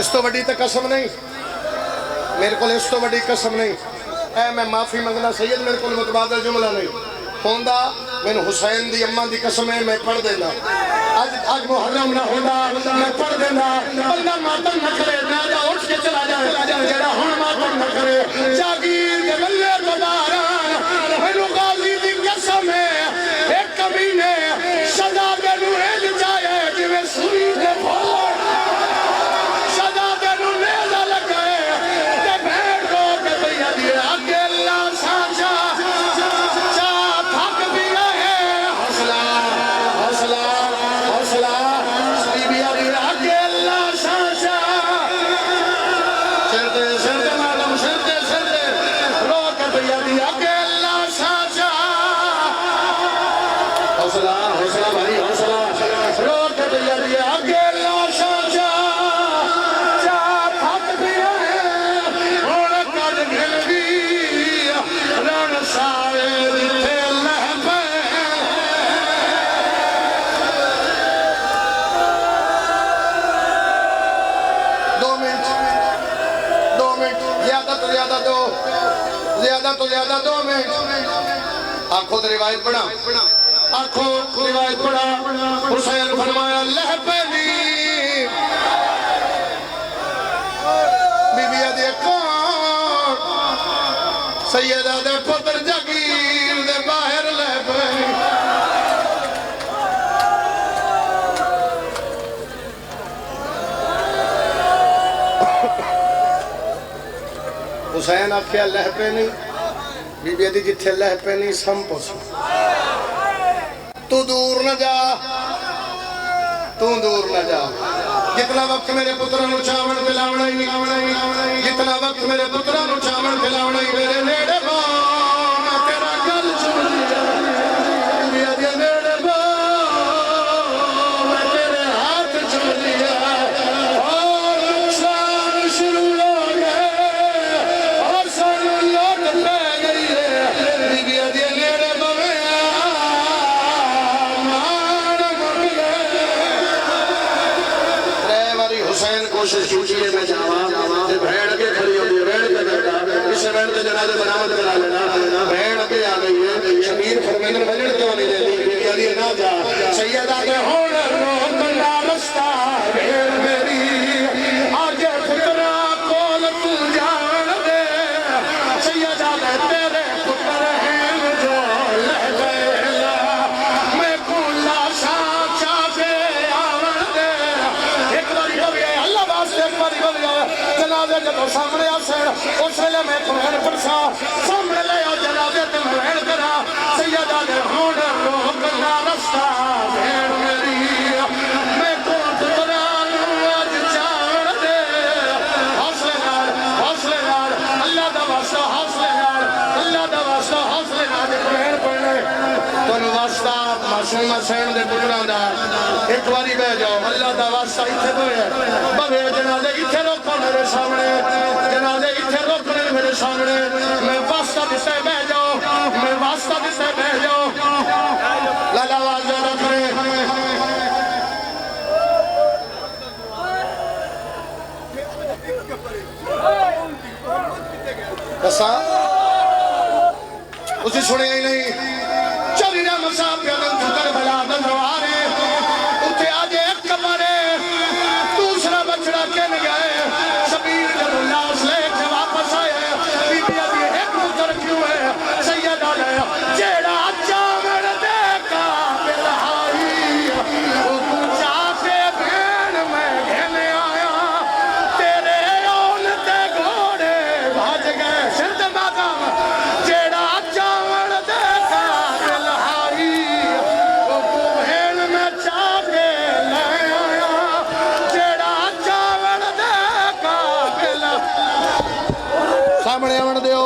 इस तो वड्डी तो कसम नहीं मेरे को, इस तो वड्डी कसम नहीं ऐ मैं माफी मंगना सैयद, मेरे को मुतबादल जुमला नहीं होंदा। मैंने हुसैन दी अम्मा दी कसम है, मैं पढ़ देना आज मुहर्रम ना होंदा मैं पढ़ देना। बंदा मातम न करे ना जा उठ के चला जाए, जेड़ा हुण मातम न करे जागीर के बल्ले दोबारा। मैनू गाजी दी कसम है एक कमीने सदा दे नू हिल जाए जिवें सूई दे फुल तो ज्यादा 2 मिनट आखो तो रिवायत पढ़ा, आखो रिवायत पढ़ा। हुसैन फरमाया लह पैनी बीबिया दे कौन सैयदा दे पुत्र जागीर दे बाहर लह पैनी। हुसैन आख्या लह पैनी बीबी दी जिथे लह पैनी सम पुछ तू दूर न जा, तू दूर न जा। जितना वक्त मेरे पुत्रा नू चावल पिलावना ही, जितना वक्त मेरे पुत्रा नू चावल पिलावना ही मेरे नेड़े मैं तेरा गल सुन लिया बीबी दी नेड़े मैं तेरे हाथ चुम लिया और नुकसान शुरू हो गए और सानू लौट पे गई है बीबी दी नेड़े हुसैन कोशिश कीजिए मैं जावा भेड़ के खड़ी होती है, भेड़ पे बैठा इस भेड़ के जनाजे बरामद करा लेना। भेड़ के आ गई है शबीर फरमेंद्र बजट क्यों नहीं देती ना जा सैयदा के होण रोकना रास्ता भेड़ मेरी आज पुत्रा कोल तू जान दे सैयदा के तेरे पुत्र हैं जो लह गए मैं कुला सा चाहे आवन दे एक बारी हो गया अल्लाह वास्ते एक बारी हो गया जनाजे जो सामने आसन उस वेले मैं तुम्हें परसा सामने ले आओ जनाजे ते मैं वैन करा सैयदा दे होण रोक ना रास्ता भेड़ मेरी मैं को तुरा आज जान दे हौसले नाल अल्लाह दा वास्ता हौसले नाल अल्लाह दा वास्ता हौसले नाल भेड़ पड़ने तुम वास्ता मासूम हुसैन दे पुत्रां दा एक बारी बह जाओ अल्लाह दा वास्ता इत्थे बोए बवे जनाजे इत्थे रोको मेरे सामने जनाजे इत्थे रोकने मेरे सामने मैं वास्ता दिसे बह जाओ मैं वास्ता दिसे बह जाओ लाला आवाज रख रहे दसा उसे सुने ही नहीं चली ना मुसाफिर करबला बनवारे उठे आज एक कमरे दूसरा बछड़ा किन गए शबीर जब लाश लेके वापस आए बीबिया दी एक पुत्र क्यों है सैयदा ने जेड़ा चावल देखा बिलहाई वो तू जाके भेड़ में घेने आया तेरे ओन ते घोड़े भज गए सिंध मागम जेड़ा चावल देखा बिलहाई वो तू भेड़ में जाके ले आया जेड़ा चावल देखा बिल सामने आवन दियो